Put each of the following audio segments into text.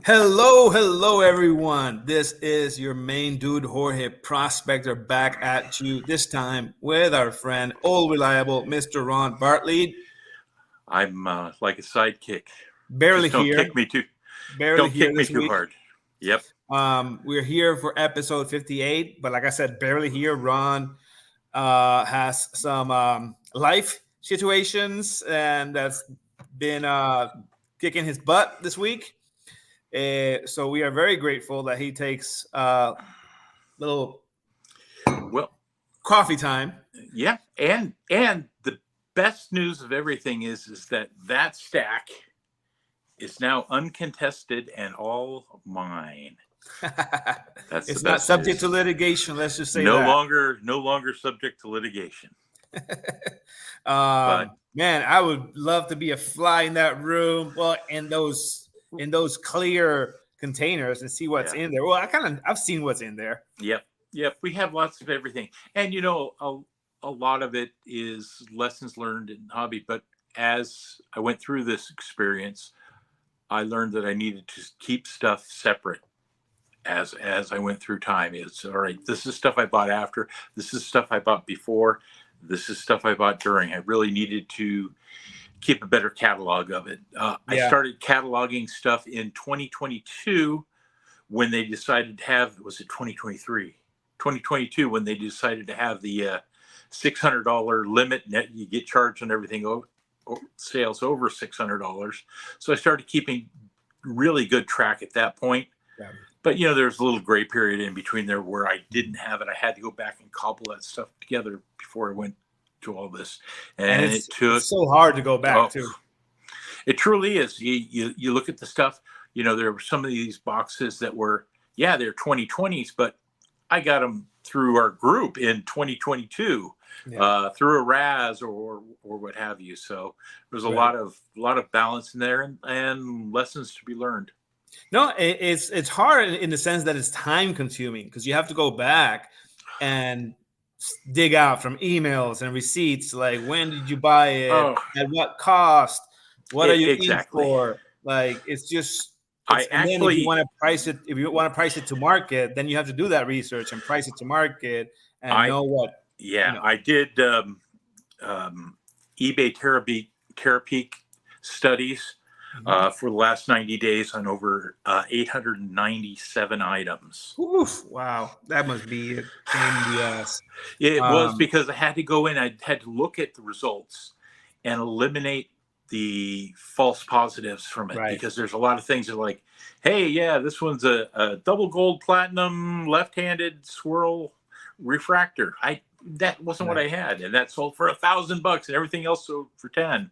Hello, everyone. This is your main dude, Jorge Prospector, back at you this time with our friend, all reliable Mr. Ron Bartley. I'm like a sidekick. Barely Just don't here, kick me too. barely Don't here kick me this too week. hard. Yep. We're here for episode 58, but like I said, barely here. Ron has some life situations, and that's been kicking his butt this week. So we are very grateful that he takes little Well, coffee time. yeah. And the best news of everything is that stack is now uncontested and all mine. That's It's the not best subject to news. litigation. Let's just say No that. longer subject to litigation. Man, I would love to be a fly in that room. Well, in those clear containers and see what's in there. Well, I've seen what's in there. Yep. We have lots of everything, and a lot of it is lessons learned in hobby. But as I went through this experience, I learned that I needed to keep stuff separate as I went through time. It's all right. This is stuff I bought after. This is stuff I bought before. This is stuff I bought during. I really needed to keep a better catalog of it. I started cataloging stuff in 2022 when they decided to have, was it 2023? 2022 when they decided to have the $600 limit. Net you get charged on everything sales over $600. So I started keeping really good track at that point. Yeah. But there's a little gray period in between there where I didn't have it. I had to go back and cobble that stuff together before I went to all this. And it's so hard to go back to. It truly is. You look at the stuff, there were some of these boxes that were, they're 2020s, but I got them through our group in 2022, through a Raz or what have you. So there's a lot of balance in there and lessons to be learned. No, it's hard in the sense that it's time consuming because you have to go back and dig out from emails and receipts. Like, when did you buy it? At what cost? What are you in for? Like, it's just. Then if you want to price it, to market, then you have to do that research and price it to market and know what. I did eBay Terapeak studies for the last 90 days on over 897 items. Oof, wow, that must be a pain in the ass. It was because I had to go in. I had to look at the results and eliminate the false positives from it, because there's a lot of things that are like, hey, this one's a double gold platinum left-handed swirl refractor. That wasn't what I had, and that sold for $1,000, and everything else sold for 10.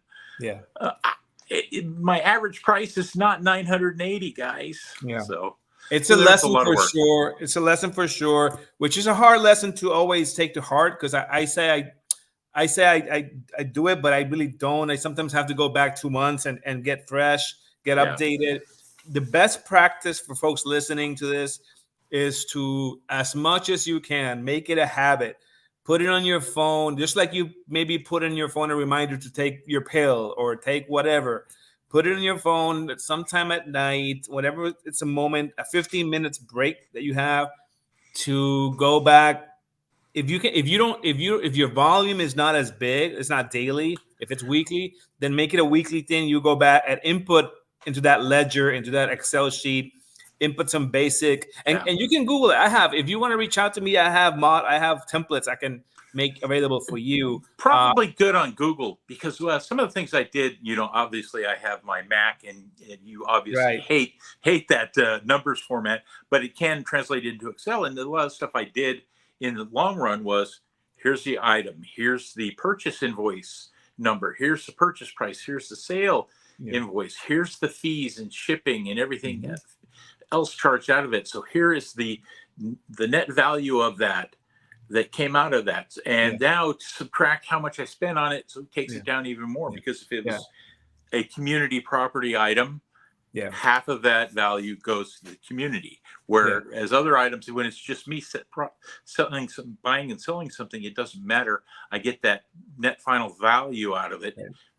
My average price is not 980, guys. So it's a lesson for sure. It's a lesson for sure, which is a hard lesson to always take to heart, because I say I do it, but I really don't. I sometimes have to go back 2 months and get fresh, get updated. The best practice for folks listening to this is to, as much as you can, make it a habit. Put it on your phone, just like you maybe put in your phone a reminder to take your pill or take whatever. Put it on your phone sometime at night, whatever. It's a moment, a 15 minutes break that you have to go back. If your volume is not as big, it's not daily. If it's weekly, then make it a weekly thing. You go back and input into that ledger, into that Excel sheet, input some basic, and you can Google it. If you want to reach out to me, I have templates I can make available for you. Probably good on Google, because some of the things I did, obviously I have my Mac, and you obviously hate that numbers format, but it can translate into Excel. And a lot of stuff I did in the long run was, here's the item, here's the purchase invoice number, here's the purchase price, here's the sale invoice, here's the fees and shipping and everything else charged out of it. So here is the net value of that came out of that. And now to subtract how much I spent on it, so it takes it down even more, because if it was a community property item, half of that value goes to the community. Whereas other items, when it's just me buying and selling something, it doesn't matter. I get that net final value out of it.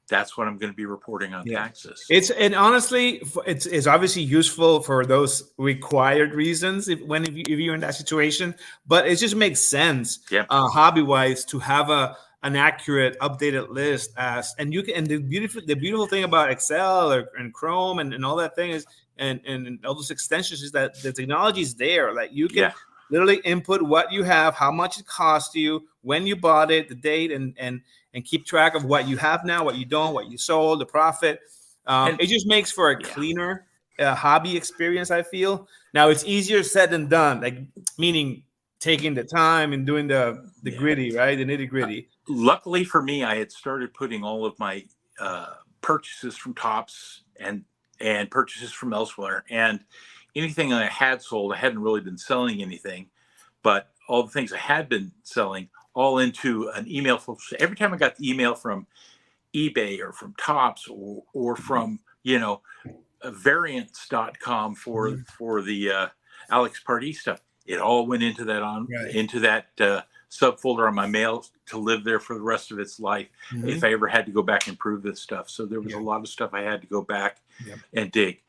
that's what I'm going to be reporting on taxes. And honestly, it's obviously useful for those required reasons if you're in that situation. But it just makes sense, hobby wise, to have an accurate, updated list. And the beautiful thing about Excel and Chrome and all that thing is, and all those extensions, is that the technology is there. Like you can literally input what you have, how much it cost you, when you bought it, the date, and keep track of what you have now, what you don't, what you sold, the profit. It just makes for a cleaner hobby experience, I feel. Now, it's easier said than done, like meaning taking the time and doing the gritty, right? The nitty gritty. Luckily for me, I had started putting all of my purchases from Tops and purchases from elsewhere, and anything I had sold, I hadn't really been selling anything, but all the things I had been selling all into an email filter. So every time I got the email from eBay or from Tops or from, variants.com for the Alex Pardee stuff, it all went into that subfolder on my mail to live there for the rest of its life if I ever had to go back and prove this stuff. So there was a lot of stuff I had to go back and dig.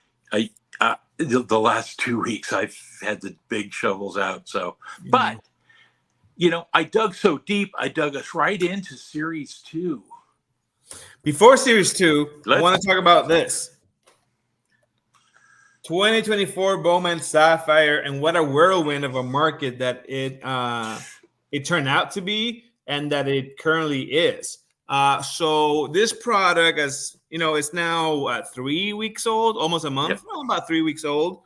The last 2 weeks I've had the big shovels out. So, but I dug so deep, I dug us right into Series 2. Before Series 2, I want to talk about this. 2024 Bowman Sapphire, and what a whirlwind of a market that it turned out to be, and that it currently is. So this product, as you know, it's now 3 weeks old, almost a month, about 3 weeks old.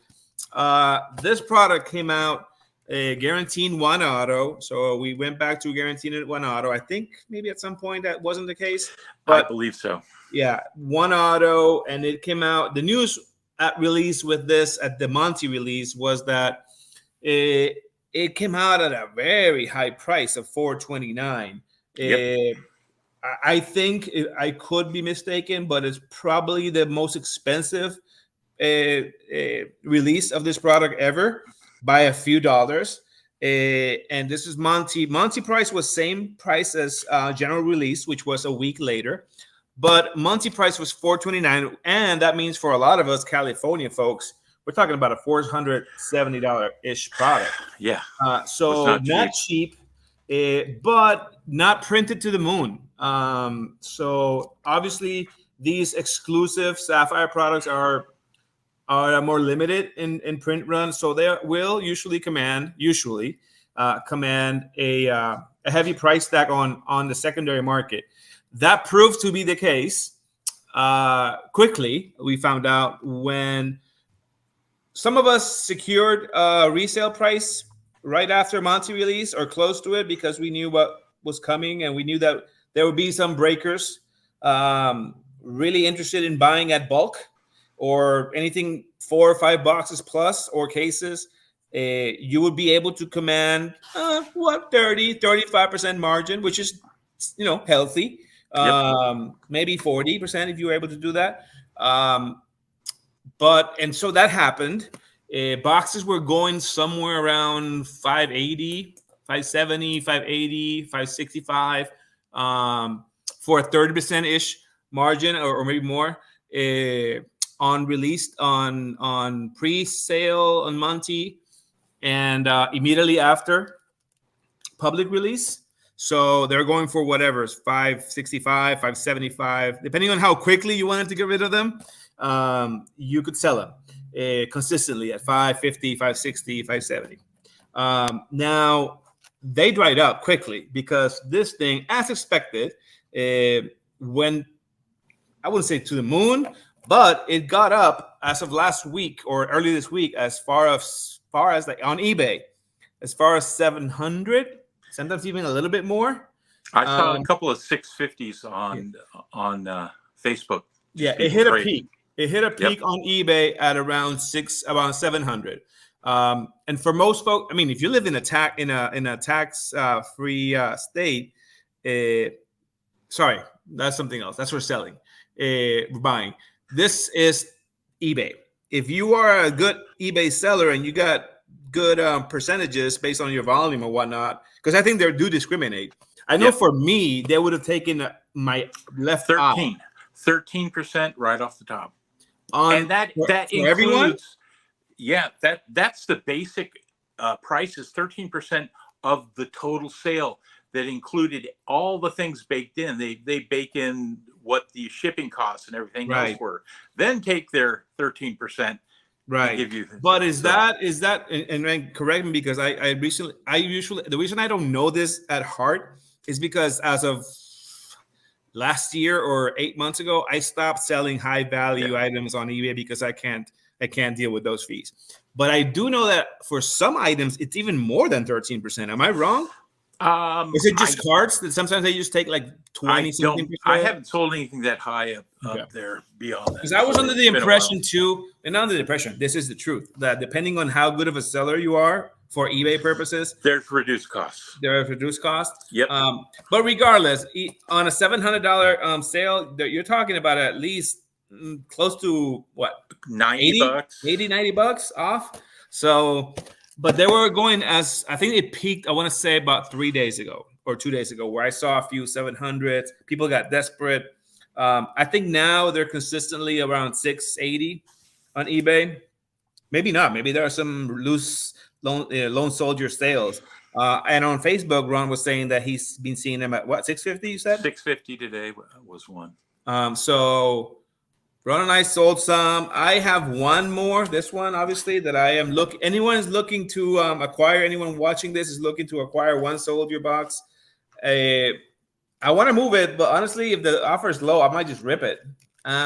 This product came out guaranteed one auto, so we went back to guaranteed one auto. I think maybe at some point that wasn't the case, but I believe so. Yeah, one auto, and it came out. The news at release with this, at the Monty release, was that it came out at a very high price of $429. I think I could be mistaken, but it's probably the most expensive release of this product ever by a few dollars. And this is Monty. Monty price was same price as general release, which was a week later. But Monty price was $429, and that means for a lot of us California folks, we're talking about a $470-ish product. Yeah. So not cheap, but not printed to the moon. So obviously these exclusive Sapphire products are more limited in print run, so they will usually command a heavy price tag on the secondary market. That proved to be the case quickly. We found out when some of us secured a resale price right after Monty release or close to it, because we knew what was coming, and we knew that there would be some breakers really interested in buying at bulk or anything 4 or 5 boxes plus or cases. You would be able to command 35% margin, which is healthy. Maybe 40% if you were able to do that. And so that happened. Boxes were going somewhere around 580, 570, 580, 565 for a 30%-ish margin or maybe more on released on pre-sale on Monty, and immediately after public release. So they're going for whatever, 565, 575, depending on how quickly you wanted to get rid of them. You could sell them consistently at 550, 560, 570. Now they dried up quickly because this thing, as expected, went, I wouldn't say to the moon, but it got up as of last week or early this week as far as like on eBay, as far as 700. Sometimes even a little bit more. I saw a couple of 650s on Facebook. Yeah, it hit a peak. It hit a peak on eBay at around 700. And for most folks, I mean, if you live in a tax free state, sorry, that's something else. That's for selling. Buying. This is eBay. If you are a good eBay seller and you got good percentages based on your volume or whatnot, because I think they do discriminate. I know for me, they would have taken my left 13. eye. 13% right off the top. And that includes everyone? Yeah, that's the basic price is 13% of the total sale. That included all the things baked in. They bake in what the shipping costs and everything else were. Then take their 13%. Right. Give you, but is that and correct me, because I usually the reason I don't know this at heart is because as of last year or 8 months ago, I stopped selling high value items on eBay because I can't deal with those fees. But I do know that for some items, it's even more than 13%. Am I wrong? Is it just cards that sometimes they just take like 20 something? I haven't sold anything that high up there beyond that. Because I was under the impression too, and not under the impression, this is the truth, that depending on how good of a seller you are for eBay purposes, there's reduced costs. Yep. But regardless, on a $700 sale, you're talking about at least close to what? $90 off. So, but they were going as, I think it peaked, I want to say about 3 days ago or 2 days ago, where I saw a few 700s. People got desperate. I think now they're consistently around 680 on eBay. Maybe not. Maybe there are some loose lone soldier sales. And on Facebook, Ron was saying that he's been seeing them at what, 650, you said? 650 today was one. So Ron and I sold some. I have one more, this one, obviously, that I am looking. Anyone is looking to acquire, anyone watching this is looking to acquire one soldier box. I want to move it, but honestly, if the offer is low, I might just rip it.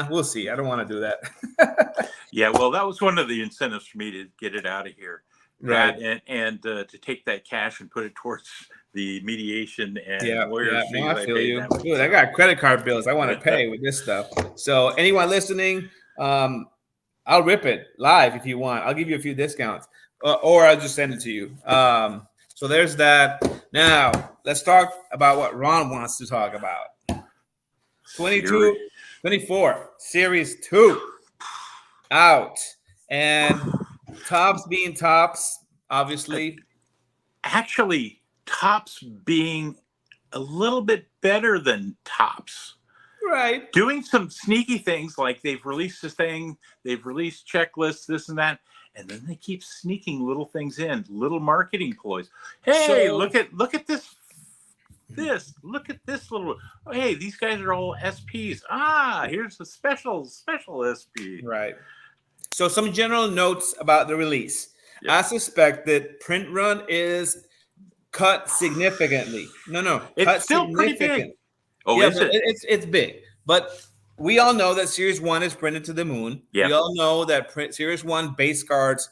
We'll see. I don't want to do that. Yeah, well, that was one of the incentives for me to get it out of here. Right. And to take that cash and put it towards the mediation and lawyers. No, I feel you. Dude, I got credit card bills I want to pay with this stuff. So anyone listening, I'll rip it live if you want. I'll give you a few discounts, or I'll just send it to you. So there's that. Now let's talk about what Ron wants to talk about. 24 Series 2 out, and Tops being Tops, obviously. Actually, Tops being a little bit better than Tops. Right. Doing some sneaky things, like they've released this thing, they've released checklists, this and that, and then they keep sneaking little things in, little marketing ploys. Hey, look at this. Look at this little. Oh, hey, these guys are all SPs. Here's the special SP. Right. So some general notes about the release. Yep. As suspected, print run is cut significantly. No, it's still pretty big. Oh, yeah, but it's big. But we all know that Series 1 is printed to the moon. Yep. We all know that Series 1 base cards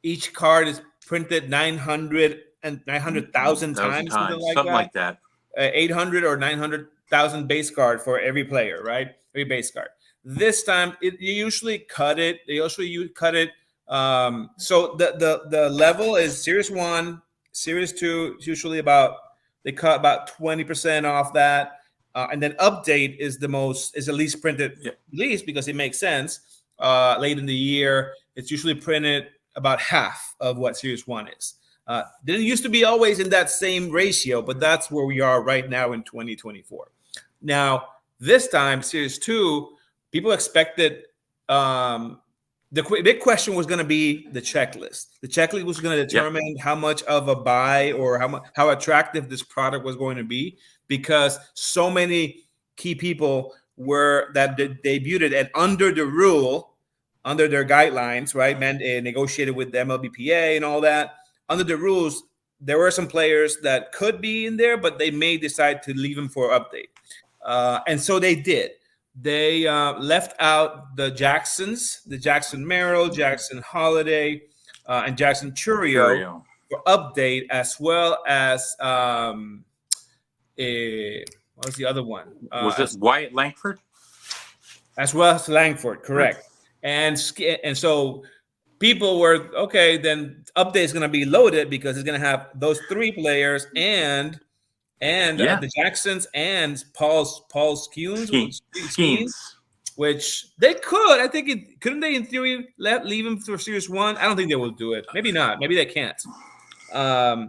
each card is printed 900,000 times, something like that. 800 or 900,000 base card for every player, right? Every base card. This time, you usually cut it. You cut it. So the level is Series 1, Series 2 is usually they cut about 20% off that, and then Update is the least printed release, because it makes sense. Late in the year, it's usually printed about half of what Series 1 is. Didn't used to be always in that same ratio, but that's where we are right now in 2024. Now, this time, Series 2, people expected the big question was going to be the checklist. The checklist was going to determine how much of a buy or how attractive this product was going to be, because so many key people debuted it, and under their guidelines, right, negotiated with the MLBPA and all that. Under the rules, there were some players that could be in there, but they may decide to leave them for Update. And so they did. They left out the Jackson Merrill, Jackson Holiday, and Jackson Churio for Update, as well as what was the other one? Was it Wyatt Langford? As well as Langford, correct. And so people were, okay, then Update is going to be loaded because it's going to have those three players and the Jacksons and Paul's Skeens, which they could. I think couldn't they in theory leave him for Series 1? I don't think they will do it. Maybe not. Maybe they can't.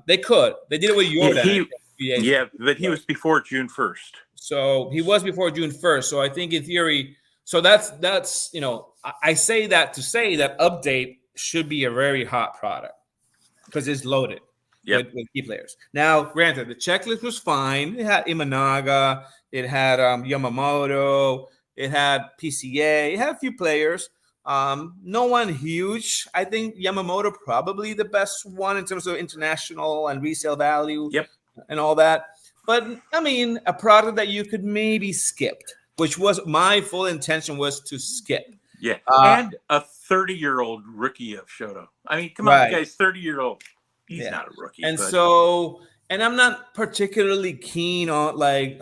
They could. They did it with Jordan. But he was before June 1st. So he was before June 1st. So I think in theory, so that's I say that to say that update should be a very hot product because it's loaded with key players. Now, granted, the checklist was fine. It had Imanaga, it had Yamamoto, it had PCA, it had a few players. No one huge. I think Yamamoto probably the best one in terms of international and resale value and all that. But I mean, a product that you could maybe skip, which was my full intention was to skip. Yeah, and a 30-year-old rookie of Shoto. I mean, come on, the guy's 30-year-old. He's not a rookie. And so, and I'm not particularly keen on like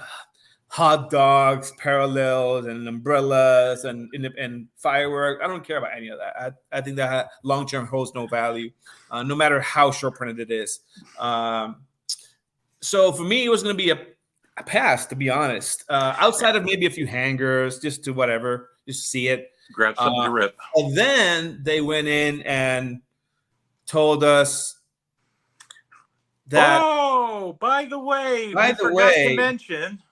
hot dogs, parallels, and umbrellas, and fireworks. I don't care about any of that. I think that long term holds no value, no matter how short printed it is. So for me, it was going to be a pass, to be honest. Outside of maybe a few hangers, just to whatever, just see it. Grab something to rip. And then they went in and told us that. Oh, by the way, to mention,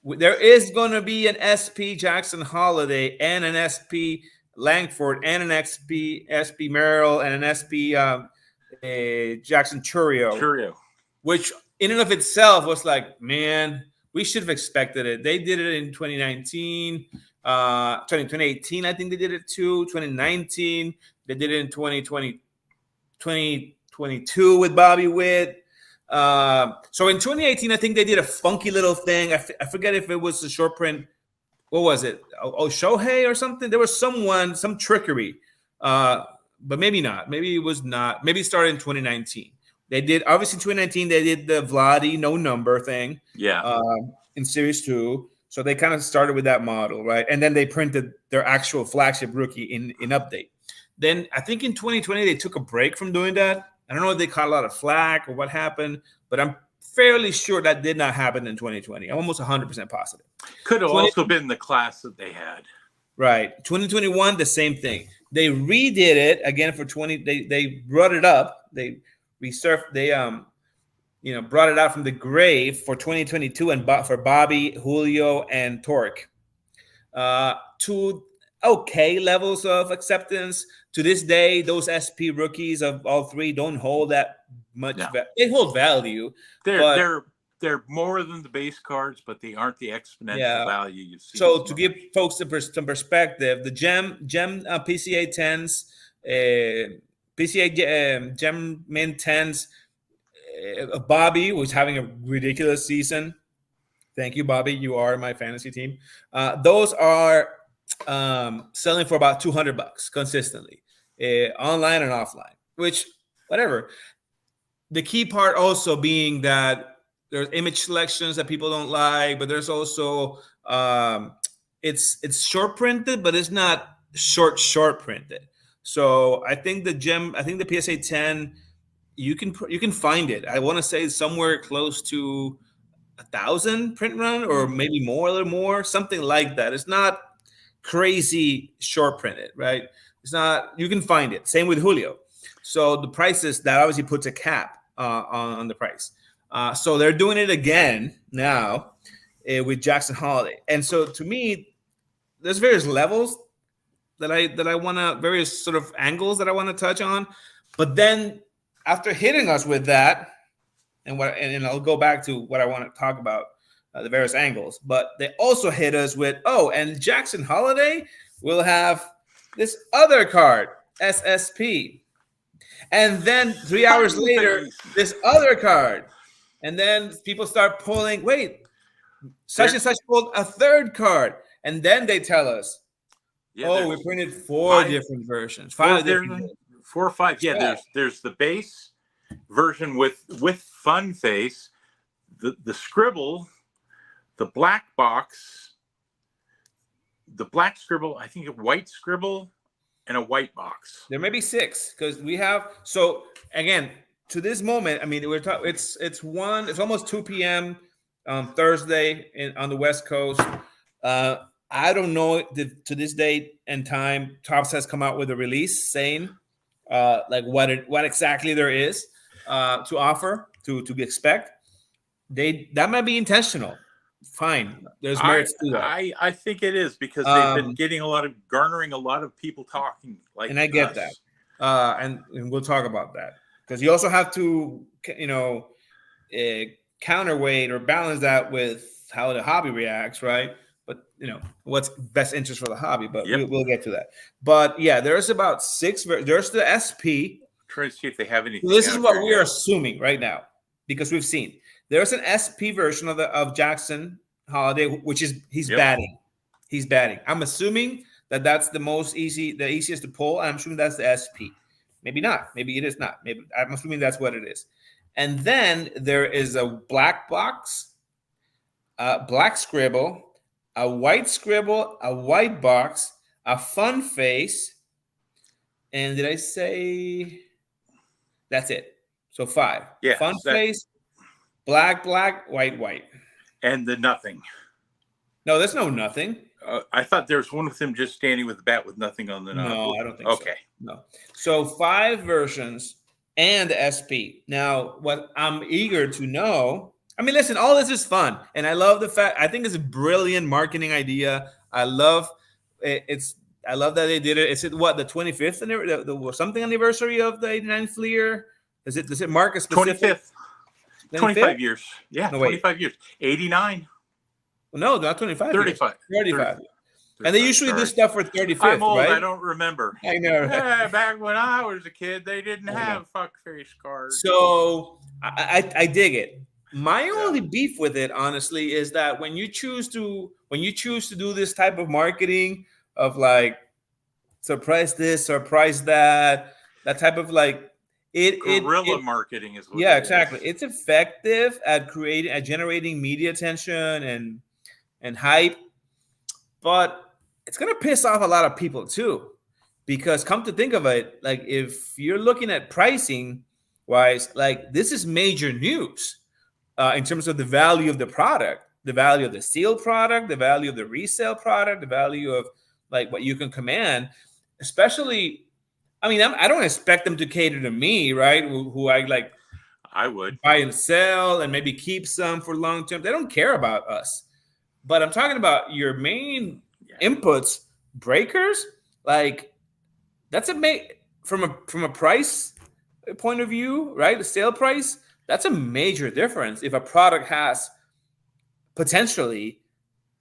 there is going to be an SP Jackson Holiday and an SP Langford and an SP Merrill and an SP Jackson Churio, which in and of itself was like, man, we should have expected it. They did it in 2019, 2018. I think they did it too. 2019, they did it in 2020, 2022 with Bobby Witt. So in 2018, I think they did a funky little thing. I forget if it was a short print. What was it? Oh, Shohei or something? There was some trickery, but maybe not. Maybe it was not. Maybe it started in 2019. They did, obviously, 2019, they did the Vladi no number thing. In Series 2. So they kind of started with that model, right? And then they printed their actual flagship rookie in Update. Then I think in 2020, they took a break from doing that. I don't know if they caught a lot of flack or what happened, but I'm fairly sure that did not happen in 2020. I'm almost 100% positive. Could have also been the class that they had. Right. 2021, the same thing. They redid it again for 20. They brought it up. They resurfaced. They brought it out from the grave for 2022 and for Bobby, Julio, and Torque. To okay levels of acceptance. To this day, those SP rookies of all three don't hold that much. They hold value. They're more than the base cards, but they aren't the exponential value you've seen. So to give folks some perspective, the Gem PCA 10s, PCA Gem Mint 10s, Bobby was having a ridiculous season. Thank you, Bobby. You are my fantasy team. Those are selling for about $200 consistently, online and offline, which whatever. The key part also being that there's image selections that people don't like, but there's also it's short printed, but it's not short printed. So I think the PSA 10, you can find it. I want to say somewhere close to 1,000 print run, or maybe more, a little more, something like that. It's not crazy short printed, right? It's not. You can find it. Same with Julio. So the prices, that obviously puts a cap on the price. So they're doing it again now with Jackson Holiday. And so to me, there's various levels that I want to, various sort of angles that I want to touch on. But then after hitting us with that, and I'll go back to what I want to talk about, the various angles. But they also hit us with, and Jackson Holiday will have this other card, SSP. And then 3 hours later, this other card. And then people start pulling, wait, such and such pulled a third card. And then they tell us, we printed four different versions. Four or five. Yeah, there's the base version with fun face, the scribble, the black box, the black scribble, I think a white scribble, and a white box. There may be 6 because we have. So again, to this moment, I mean, we're talking. It's almost 2 p.m. on Thursday on the West Coast. I don't know to this date and time, Topps has come out with a release saying like what exactly there is to offer to expect. That might be intentional. fine. There's merits to that. I think it is because they've been garnering a lot of people talking like and I get us. that. And we'll talk about that because you also have to, counterweight or balance that with how the hobby reacts, right? But what's best interest for the hobby. But we'll get to that. But yeah, there's about 6. There's the SP. Trying to see if they have anything. This is what we are assuming right now because we've seen there's an SP version of Jackson Holiday, which is he's batting. He's batting. I'm assuming that's the easiest to pull. I'm assuming that's the SP. Maybe not. Maybe it is not. Maybe I'm assuming that's what it is. And then there is a black box, black scribble, a white scribble, a white box, a fun face, and did I say that's it? So 5. Yeah. Fun face, black, white. And the nothing. No, there's no nothing. I thought there was one with him just standing with the bat with nothing on the knob. No, I don't think so. Okay. No. So 5 versions and SP. Now, what I'm eager to know, I mean, listen, all this is fun. And I love the fact, I think it's a brilliant marketing idea. I love I love that they did it. Is it what, the 25th the something anniversary of the 89 Fleer? Does it mark a specific 25th? 25 years. Yeah, no, 25 years. 89. No, not 25. 35. 35. And they usually do stuff for 35th, I'm old, right? I don't remember. I know. Yeah, back when I was a kid, they didn't have fuckface cards. So I dig it. My only beef with it, honestly, is that when you choose to do this type of marketing of like surprise this, surprise that type of like guerrilla marketing is what exactly. It's effective at generating media attention and hype, but it's gonna piss off a lot of people too, because come to think of it, like if you're looking at pricing wise, like this is major news in terms of the value of the product, the value of the sealed product, the value of the resale product, the value of like what you can command, especially. I mean, I don't expect them to cater to me, right? Who I would buy and sell and maybe keep some for long term. They don't care about us. But I'm talking about your main inputs, breakers. Like that's from a price point of view, right? The sale price, that's a major difference. If a product has potentially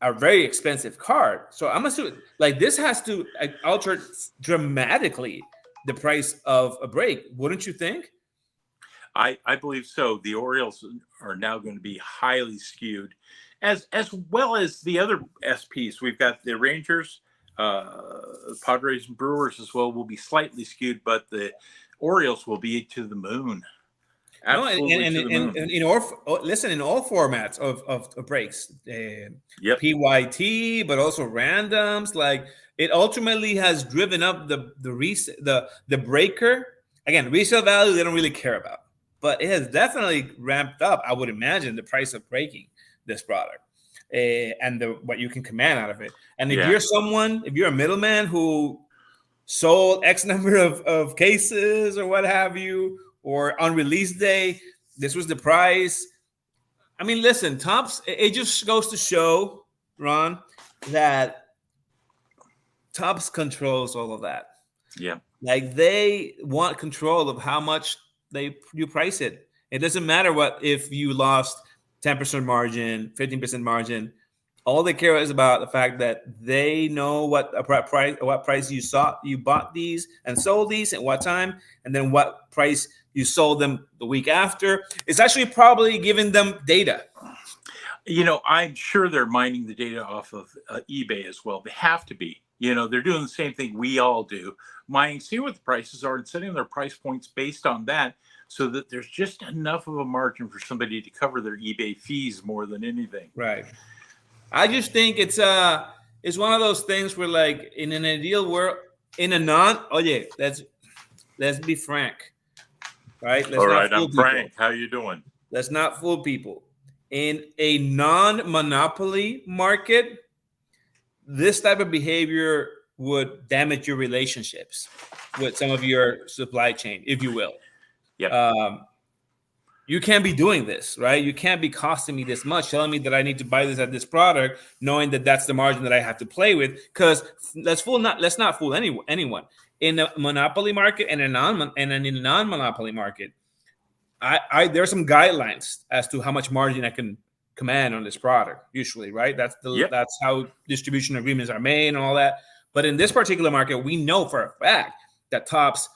a very expensive card, so I'm assuming like this has to alter dramatically the price of a break, wouldn't you think? I believe so. The Orioles are now going to be highly skewed, as well as the other SPs. We've got the Rangers, Padres, and Brewers as well will be slightly skewed, but the Orioles will be to the moon. Absolutely to the moon. In all formats of breaks, PYT, but also randoms. Like it ultimately has driven up the breaker. Again, resale value they don't really care about, but it has definitely ramped up, I would imagine, the price of breaking this product and what you can command out of it. And if you're a middleman who sold X number of cases or what have you, or on release day, this was the price. I mean, listen, Topps, it just goes to show, Ron, that Topps controls all of that. Yeah. Like they want control of how much you price it. It doesn't matter if you lost 10% margin, 15% margin. All they care is about the fact that they know what price you bought these and sold these at what time, and then what price you sold them the week after. It's actually probably giving them data. I'm sure they're mining the data off of eBay as well. They have to be. They're doing the same thing we all do, mining, seeing what the prices are and setting their price points based on that, so that there's just enough of a margin for somebody to cover their eBay fees more than anything. Right. I just think it's one of those things where, like, in an ideal world, let's be frank, right? All right, I'm Frank. How you doing? Let's not fool people. In a non-monopoly market, this type of behavior would damage your relationships with some of your supply chain, if you will. Yeah. you can't be doing this, right? You can't be costing me this much, telling me that I need to buy this at this product, knowing that that's the margin that I have to play with. Because let's not fool anyone in a monopoly market and in a non-monopoly market. There are some guidelines as to how much margin I can command on this product. Usually, right? That's how distribution agreements are made and all that. But in this particular market, we know for a fact that Topps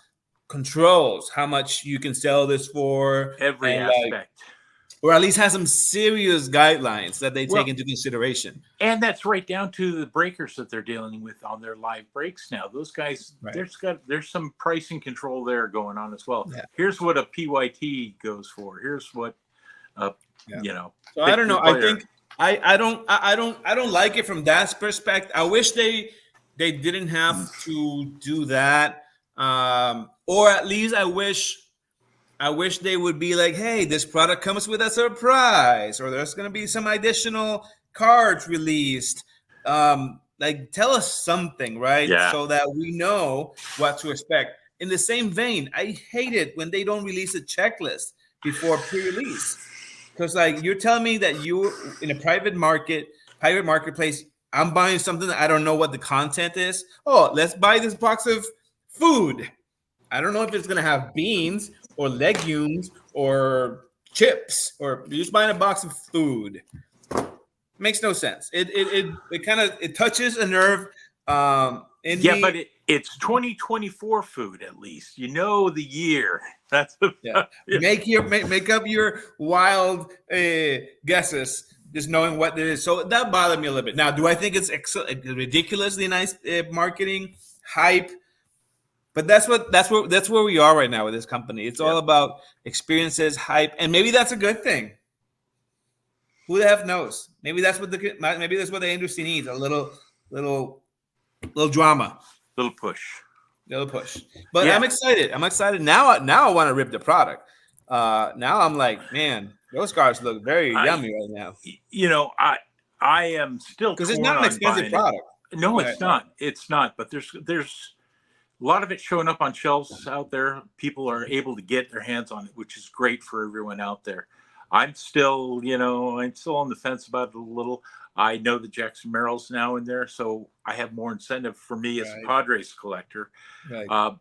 controls how much you can sell this for, every aspect, or at least has some serious guidelines that they take into consideration. And that's right down to the breakers that they're dealing with on their live breaks now. Those guys, there's some pricing control there going on as well. Yeah. Here's what a PYT goes for. Here's what you know. So I don't know. I think I don't like it from that perspective. I wish they didn't have to do that. Or at least I wish they would be like, hey, this product comes with a surprise, or there's going to be some additional cards released. Like, tell us something, right? Yeah. So that we know what to expect. In the same vein, I hate it when they don't release a checklist before pre-release. Because, like, you're telling me that you, in a private marketplace, I'm buying something that I don't know what the content is. Oh, let's buy this box of food. I don't know if it's going to have beans or legumes or chips, or you're just buying a box of food. Makes no sense. It kind of touches a nerve. But it's 2024 food, at least. You know the year. That's Make up your wild guesses, just knowing what it is. So that bothered me a little bit. Now, do I think it's ridiculously nice marketing hype? But that's where we are right now with this company. It's all about experiences, hype, and maybe that's a good thing. Who the F knows? Maybe that's what the industry needs. A little drama, little push. But I'm excited. Now I want to rip the product. Now I'm like, man, those cards look very yummy right now. You know, I am still, because it's not an expensive product. No, it's not. It's not. But there's a lot of it showing up on shelves out there. People are able to get their hands on it, which is great for everyone out there. I'm still on the fence about it a little. I know the Jackson Merrill's now in there, so I have more incentive for me as a Padres collector. Right.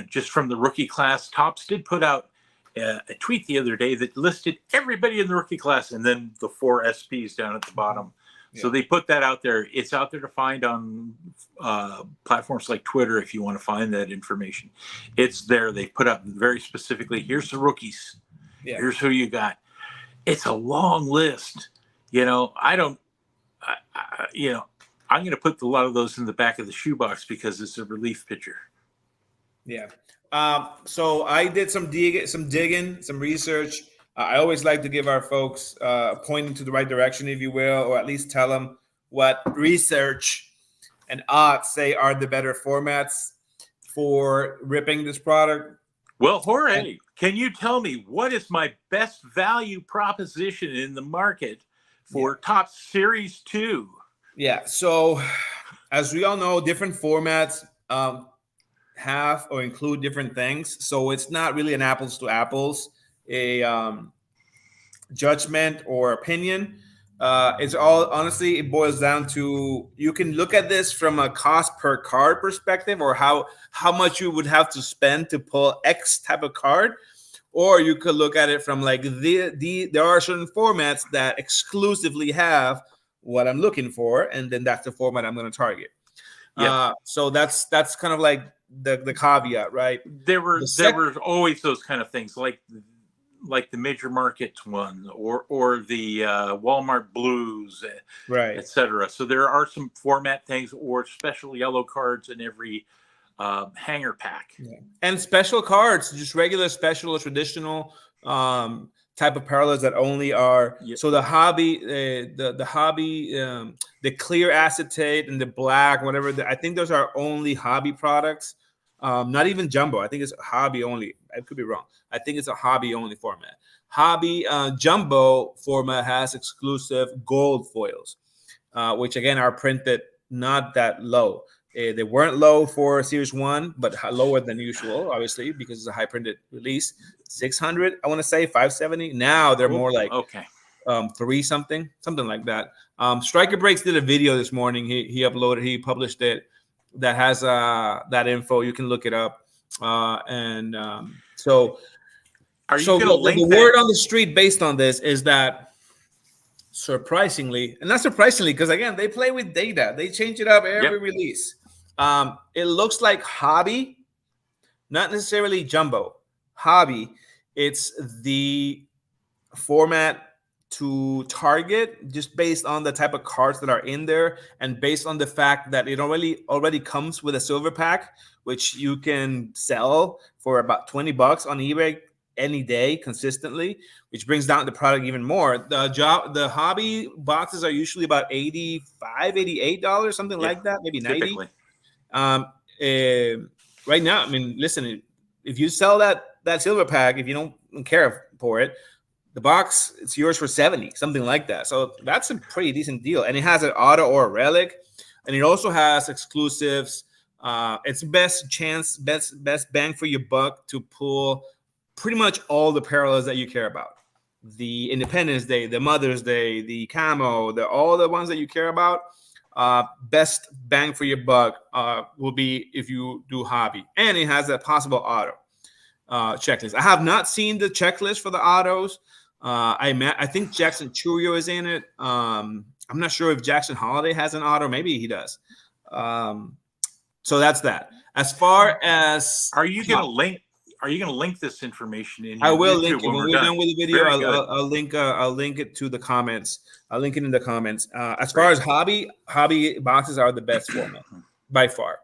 Just from the rookie class, Topps did put out a tweet the other day that listed everybody in the rookie class and then the 4 SPs down at the bottom. Yeah. So they put that out there. It's out there to find on platforms like Twitter if you want to find that information. It's there. They put up very specifically, here's the rookies. Yeah. Here's who you got. It's a long list. I'm going to put a lot of those in the back of the shoebox because it's a relief pitcher. Yeah. So I did some digging, some research. I always like to give our folks pointing to the right direction, if you will, or at least tell them what research and odds say are the better formats for ripping this product. Well, Jorge, can you tell me what is my best value proposition in the market for Topps Series 2? Yeah. So as we all know, different formats have or include different things. So it's not really an apples to apples judgment or opinion. It's all, honestly, it boils down to, you can look at this from a cost per card perspective, or how much you would have to spend to pull X type of card, or you could look at it from like there are certain formats that exclusively have what I'm looking for, and then that's the format I'm going to target. Yeah. So that's kind of like the caveat, right? There were always those kind of things, like the major markets one, or the Walmart Blues, right, etc. So there are some format things or special yellow cards in every hanger pack. Yeah. And special cards, just regular special or traditional type of parallels that only are. Yep. So the hobby, the clear acetate and the black, whatever. I think those are only hobby products. Not even jumbo. I think it's hobby only. I could be wrong. I think it's a hobby only format. Hobby jumbo format has exclusive gold foils, which again are printed not that low. They weren't low for Series 1, but lower than usual, obviously, because it's a high printed release. 600, I want to say 570. Now they're more like okay. 3 something like that. Striker Breaks did a video this morning. He published it that has that info. You can look it up. So are you going to link the word on the street based on this is that, surprisingly, and not surprisingly, because again, they play with data. They change it up every release. It looks like Hobby, not necessarily Jumbo. Hobby, it's the format to target just based on the type of cards that are in there and based on the fact that it already comes with a silver pack, which you can sell for about $20 on eBay any day consistently, which brings down the product even more. The Hobby boxes are usually about $85, $88, something like that, maybe 90. Typically. Right now, I mean, listen, if you sell that silver pack, if you don't care for it, the box, it's yours for 70, something like that. So that's a pretty decent deal. And it has an auto or a relic, and it also has exclusives. It's best bang for your buck to pull pretty much all the parallels that you care about. The Independence Day, the Mother's Day, the camo, all the ones that you care about. Best bang for your buck will be if you do Hobby. And it has a possible auto checklist. I have not seen the checklist for the autos. I think Jackson Churio is in it. I'm not sure if Jackson Holiday has an auto. Maybe he does. So that's that. As far as are you going to link this information in? I will link it when we're done with the video. I'll link it to the comments. I'll link it in the comments. As far as hobby boxes are the best format by far.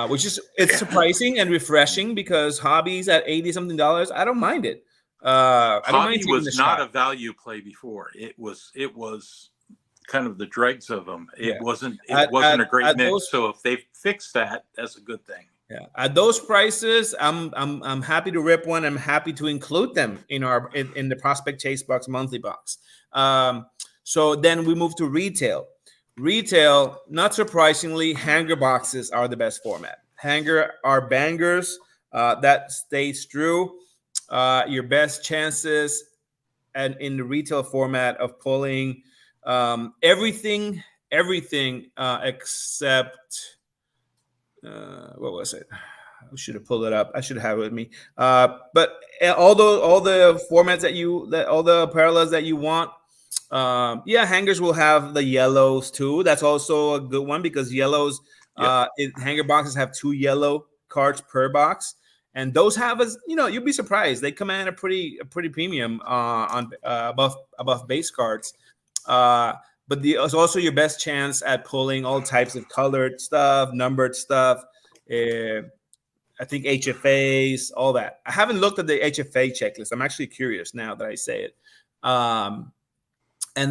Which is surprising and refreshing because Hobby's at $80 something. I don't mind it. Hobby was not a value play before. It was kind of the dregs of them. It wasn't a great mix. So if they fix that, that's a good thing. Yeah, at those prices, I'm happy to rip one. I'm happy to include them in the Prospect Chase Box monthly box. So then we move to retail. Retail, not surprisingly, hanger boxes are the best format. Hanger are bangers. That stays true. Your best chances and in the retail format of pulling everything except what was it? I should have pulled it up. I should have it with me. But all the formats all the parallels that you want. Hangers will have the yellows too. That's also a good one because yellows, hanger boxes have 2 yellow cards per box. And those have you'll be surprised. They command a pretty premium on above base cards. But it's also your best chance at pulling all types of colored stuff, numbered stuff. I think HFAs, all that. I haven't looked at the HFA checklist. I'm actually curious now that I say it. And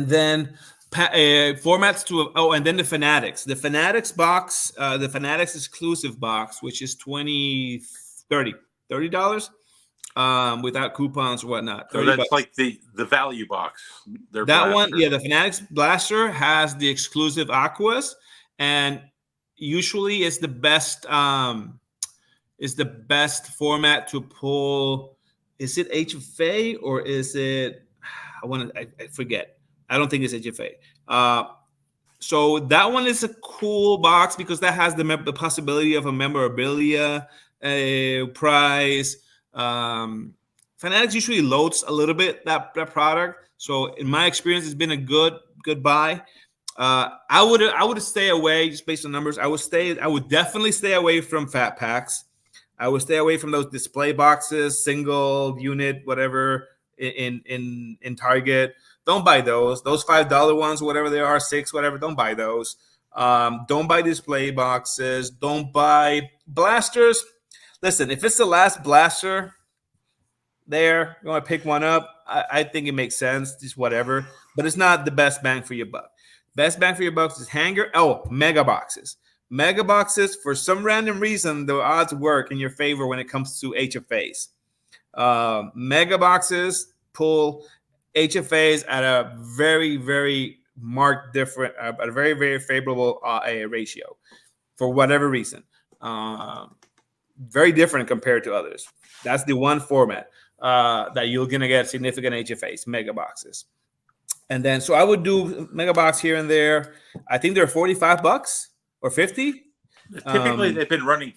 then formats and then the Fanatics. The Fanatics box, the Fanatics exclusive box, which is $30 without coupons or whatnot. So that's like the value box. That blaster. One, the Fanatics blaster has the exclusive aquas, and usually it's the best format to pull. Is it HFA or is it? I forget. I don't think it's HFA. So that one is a cool box because that has the possibility of a memorabilia prize. Fanatics usually loads a little bit that product. So in my experience, it's been a good buy. I would stay away just based on numbers. I would definitely stay away from fat packs. I would stay away from those display boxes, single unit, whatever in Target. Don't buy those. Those $5 ones, whatever they are, 6, whatever. Don't buy those. Don't buy display boxes. Don't buy blasters. Listen, if it's the last blaster there, you want to pick one up, I think it makes sense, just whatever. But it's not the best bang for your buck. Best bang for your buck is hanger. Mega boxes. Mega boxes, for some random reason, the odds work in your favor when it comes to HFAs. Mega boxes pull HFAs at a very, very marked different, at a very, very favorable ratio. for whatever reason. Very different compared to others. That's the one format that you're gonna get significant HFAs, mega boxes. And then so I would do mega box here and there. I think they're $45 or 50. Typically, they've been running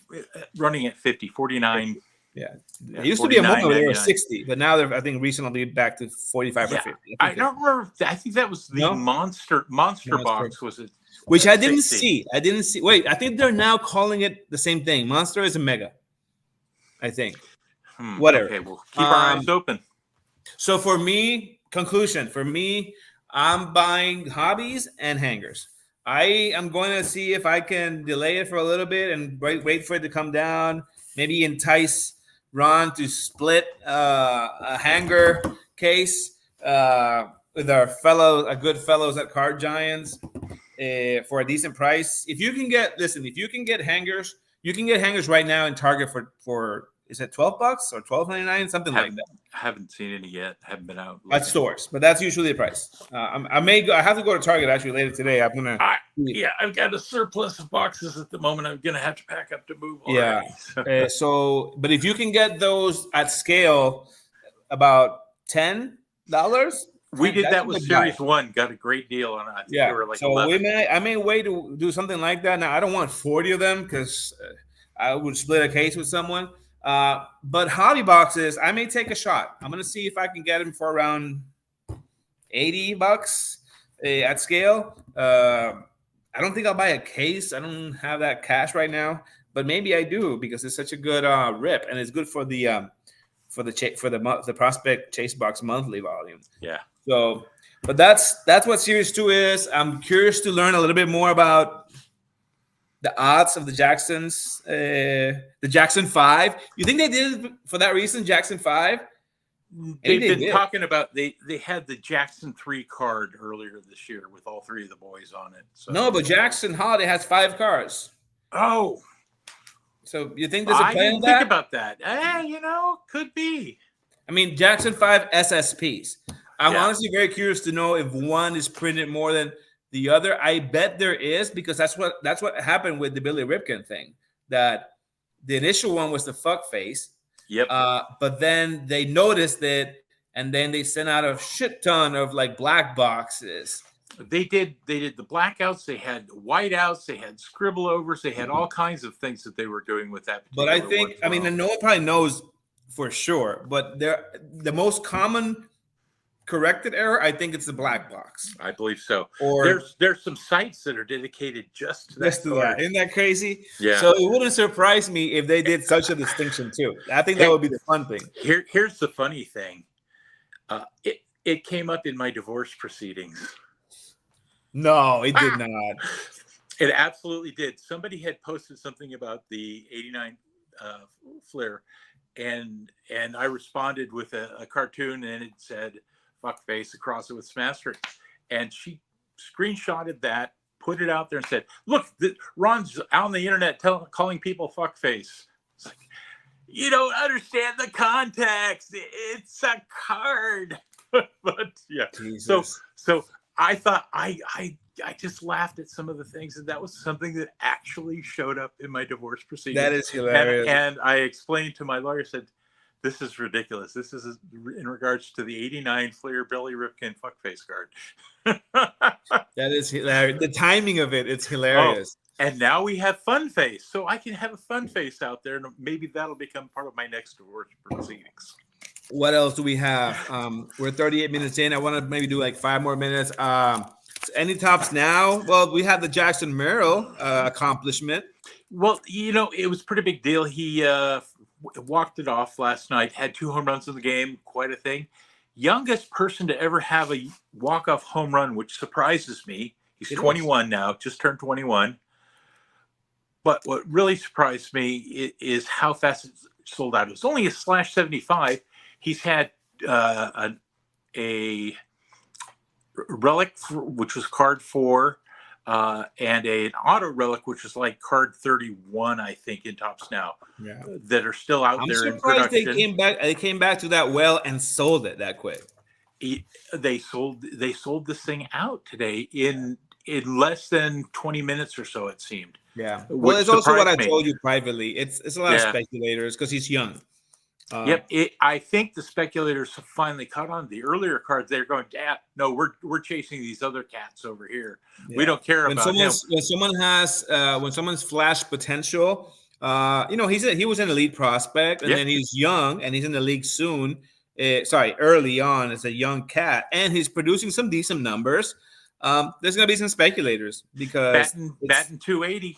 at 50, 49. Yeah, it used to be a moment where they were 60, but now they're, I think, recently back to 45 or 50. I don't remember. I think that was the monster box. Was it? Which I didn't see. I didn't see. Wait, I think they're now calling it the same thing. Monster is a mega, I think. Whatever. Okay, we'll keep our eyes open. So for me, conclusion. For me, I'm buying hobbies and hangers. I am going to see if I can delay it for a little bit and wait for it to come down. Maybe entice Ron to split a hanger case with our good fellows at Card Giants for a decent price. If you can get hangers, you can get hangers right now in Target for is it $12 or $12.99, something like that. I haven't seen any yet. I haven't been out at stores, but that's usually the price. I have to go to Target actually later today. I've got a surplus of boxes at the moment. I'm gonna have to pack up to move already. Yeah. But if you can get those at scale, about $10. We did that with Series 1. Got a great deal on it. I think they were like 11. I may wait to do something like that. Now I don't want 40 of them because I would split a case with someone. But hobby boxes, I may take a shot. I'm gonna see if I can get them for around $80 at scale. I don't think I'll buy a case. I don't have that cash right now, but maybe I do because it's such a good rip and it's good for the prospect chase box monthly volume. Yeah. So, but that's what Series 2 is. I'm curious to learn a little bit more about the odds of the Jacksons, the Jackson 5. You think they did it for that reason, Jackson 5? They've been talking about they had the Jackson 3 card earlier this year with all three of the boys on it. So. No, but Jackson Holiday has 5 cards. Oh. So you think there's a play on that? I didn't think about that. Could be. I mean, Jackson 5 SSPs. I'm honestly very curious to know if one is printed more than the other. I bet there is because that's what happened with the Billy Ripken thing. That the initial one was the fuck face. Yep. But then they noticed it, and then they sent out a shit ton of like black boxes. They did the blackouts. They had whiteouts. They had scribble overs. They had all kinds of things that they were doing with that. But I think, and no one probably knows for sure. But the most common corrected error, I think it's the black box. I believe so. Or there's some sites that are dedicated just to that. Isn't that crazy? Yeah. So it wouldn't surprise me if they did such a distinction too. I think that would be the fun thing. Here's the funny thing. It came up in my divorce proceedings. No, it did not. It absolutely did. Somebody had posted something about the 89 Flair, and I responded with a cartoon, and it said "fuck face" across it with Smaster, and she screenshotted that, put it out there, and said, "Look, Ron's out on the internet calling people fuck face." It's like, you don't understand the context. It's a card. But yeah, Jesus. So I thought I just laughed at some of the things, and that was something that actually showed up in my divorce proceedings. That is hilarious. And I explained to my lawyer, said, "This is ridiculous. This is in regards to the 89 Flair Billy Ripken fuckface card." That is hilarious. The timing of it's hilarious. Oh, and now we have Fun Face, so I can have a Fun Face out there, and maybe that'll become part of my next divorce proceedings. What else do we have? We're 38 minutes in. I want to maybe do like 5 more minutes. Any tops now? Well, we have the Jackson Merrill accomplishment. Well, it was a pretty big deal. He walked it off last night, had 2 home runs in the game, quite a thing. Youngest person to ever have a walk-off home run, which surprises me. He's 21 now, just turned 21. But what really surprised me is how fast it sold out. It was only a /75. He's had a relic, which was card 4, and an auto relic, which is like card 31, I think, in Topps now. Yeah, that are still out there in production. They came back to that well and sold it that quick. They sold this thing out today in in less than 20 minutes or so, it seemed. Yeah. Well, Which it's also what I surprised me. told you privately. It's a lot of speculators because he's young. Yep. I think the speculators have finally caught on. The earlier cards, they're going, yeah, no, we're chasing these other cats over here. Yeah. We don't care about him. When someone's flash potential, he was an elite prospect, and then he's young and he's in the league soon. Early on as a young cat, and he's producing some decent numbers. There's going to be some speculators because batting 280.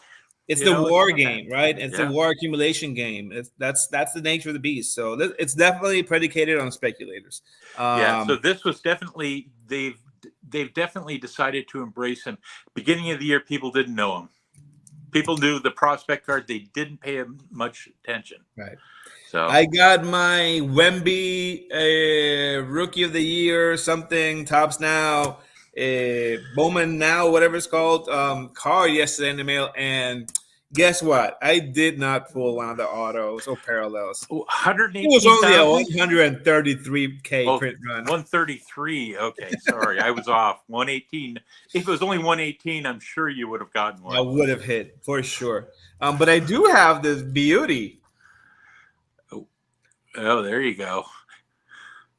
It's the war game, right? It's a war accumulation game. That's the nature of the beast. So it's definitely predicated on speculators. So this was definitely they've definitely decided to embrace him. Beginning of the year, people didn't know him. People knew the prospect card. They didn't pay him much attention. Right. So I got my Wemby Rookie of the Year something tops now. Bowman now, whatever it's called, card yesterday in the mail, and guess what? I did not pull one of the autos or parallels. 118. It was only a 133K print run. 133. Okay, sorry, I was off. 118. If it was only 118, I'm sure you would have gotten one. I would have hit for sure. But I do have this beauty. Oh, there you go.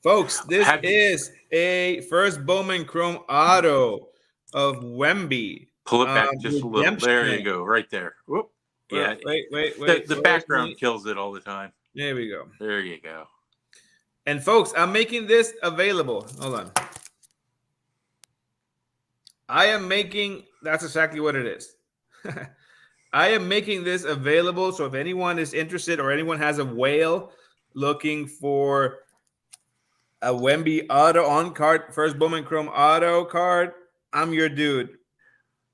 Folks, this is a first Bowman Chrome auto of Wemby. Pull it back just a little. There you go, right there. Whoop. Yeah. Wait. The background kills it all the time. There we go. There you go. And folks, I'm making this available. Hold on. That's exactly what it is. I am making this available. So if anyone is interested or anyone has a whale looking for a Wemby auto on card, first Bowman Chrome auto card, I'm your dude.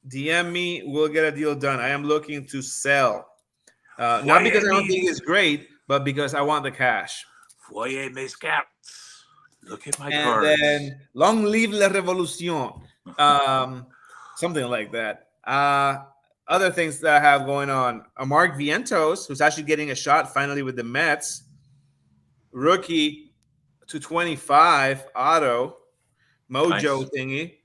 DM me, we'll get a deal done. I am looking to sell. Not because I don't think it's great, but because I want the cash. Voyez mes cartes. Look at my cards. And then, long live la revolution. Something like that. Other things that I have going on. Mark Vientos, who's actually getting a shot finally with the Mets. Rookie to 25 auto mojo thingy.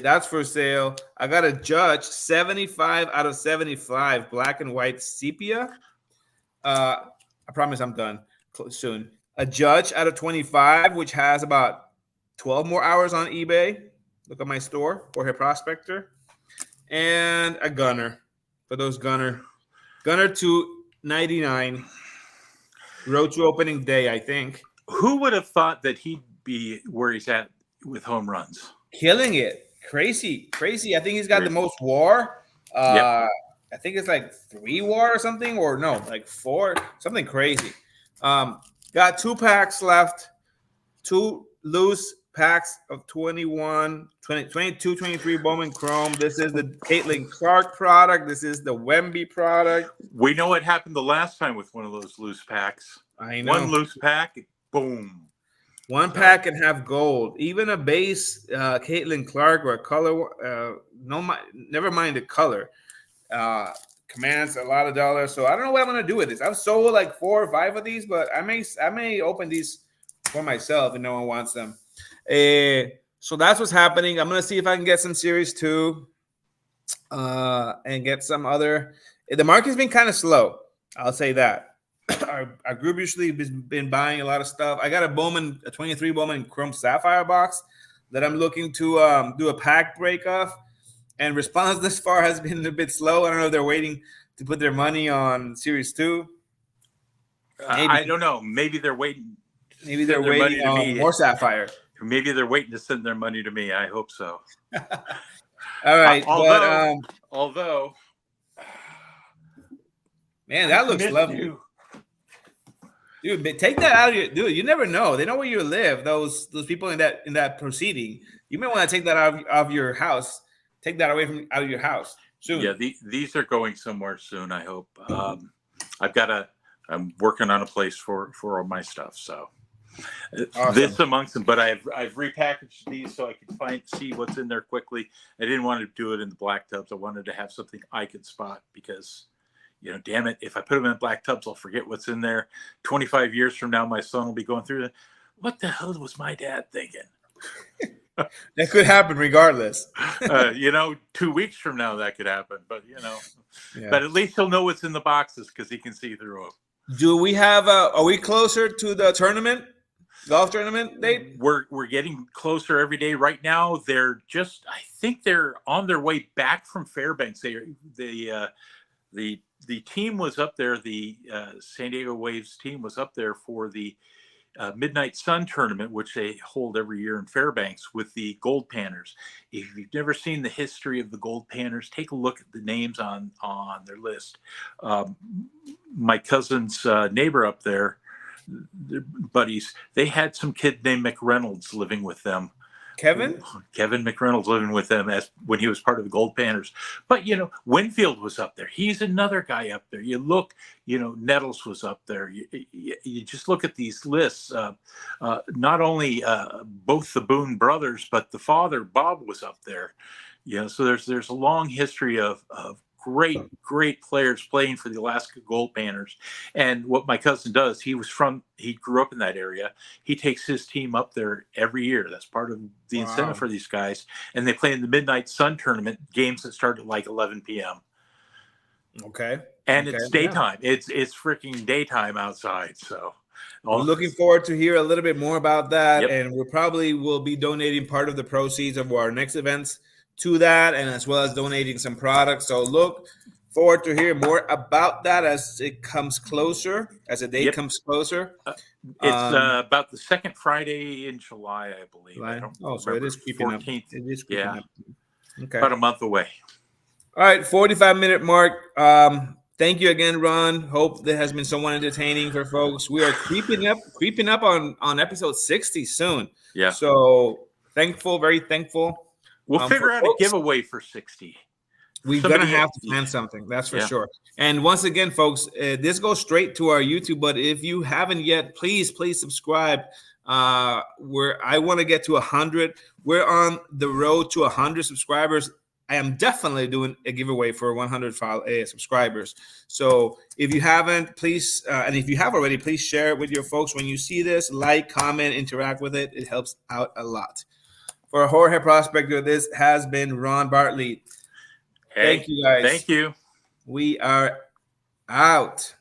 That's for sale. I got a Judge 75 out of 75 black and white sepia. I promise I'm done soon. A Judge out of 25, which has about 12 more hours on eBay. Look at my store for her prospector. And a Gunner for those Gunner to 99. Road to opening day, I think. Who would have thought that he'd be where he's at with home runs? Killing it. Crazy. I think he's got the most WAR. I think it's like 3 WAR or something, or no, like 4, something crazy. Got 2 packs left, 2 loose packs of 21, 20, 22, 23 Bowman Chrome. This is the Caitlin Clark product. This is the Wemby product. We know what happened the last time with one of those loose packs. I know. 1 loose pack, boom. 1 pack and have gold. Even a base Caitlin Clark or a color, never mind the color. Commands a lot of dollars. So I don't know what I'm gonna do with this. I've sold like 4 or 5 of these, but I may open these for myself if no one wants them. So that's what's happening. I'm gonna see if I can get some Series 2 and get some other. The market's been kind of slow. I'll say that. Our group usually has been buying a lot of stuff. I got a 23 Bowman Chrome Sapphire box that I'm looking to do a pack break of. And response this far has been a bit slow. I don't know if they're waiting to put their money on Series 2. I don't know. Maybe they're waiting. Maybe they're waiting on more Sapphire. Maybe they're waiting to send their money to me. I hope so. All right. Although, man, that looks lovely. Dude, take that out of your dude. You never know. They know where you live. Those people in that proceeding. You may want to take that out of your house. Take that away out of your house soon. Yeah, these are going somewhere soon. I hope. I'm working on a place for all my stuff. So awesome. This amongst them, but I've repackaged these so I can see what's in there quickly. I didn't want to do it in the black tubs. I wanted to have something I could spot because, damn it, if I put them in black tubs, I'll forget what's in there. 25 years from now, my son will be going through it. What the hell was my dad thinking? That could happen regardless. 2 weeks from now that could happen, but Yeah. but at least he'll know what's in the boxes because he can see through them. Do we have are we closer to the tournament, golf tournament date? We're getting closer every day. Right now, I think they're on their way back from Fairbanks. The team was up there. The San Diego Waves team was up there for the Midnight Sun tournament, which they hold every year in Fairbanks with the Gold Panners. If you've never seen the history of the Gold Panners, take a look at the names on their list. My cousin's neighbor up there, their buddies, they had some kid named McReynolds living with them. Kevin McReynolds living with them when he was part of the Gold Panners. But, Winfield was up there. He's another guy up there. You look, Nettles was up there. You just look at these lists. Not only both the Boone brothers, but the father, Bob, was up there. So there's a long history of great players playing for the Alaska Gold Panners. And what my cousin does, he grew up in that area. He takes his team up there every year. That's part of the incentive for these guys. And they play in the Midnight Sun tournament, games that start at like 11 p.m. Okay. And it's daytime. Yeah. It's freaking daytime outside. So I'm looking forward to hear a little bit more about that. Yep. And we probably will be donating part of the proceeds of our next events to that, and as well as donating some products. So look forward to hear more about that as it comes closer, as the date comes closer. It's about the second Friday in July, I believe. Right. So it is creeping 14th. up. It is creeping up. Okay. About a month away. All right, 45-minute mark. Thank you again, Ron. Hope that has been somewhat entertaining for folks. We are creeping up on episode 60 soon. Yeah. So thankful, very thankful. We'll figure out a giveaway for 60. We're going to have to plan something. That's for sure. And once again, folks, this goes straight to our YouTube. But if you haven't yet, please subscribe. I want to get to 100. We're on the road to 100 subscribers. I am definitely doing a giveaway for 100 subscribers. So if you haven't, please, and if you have already, please share it with your folks. When you see this, like, comment, interact with it. It helps out a lot. For Jorge Prospector, this has been Ron Bartley. Hey, thank you, guys. Thank you. We are out.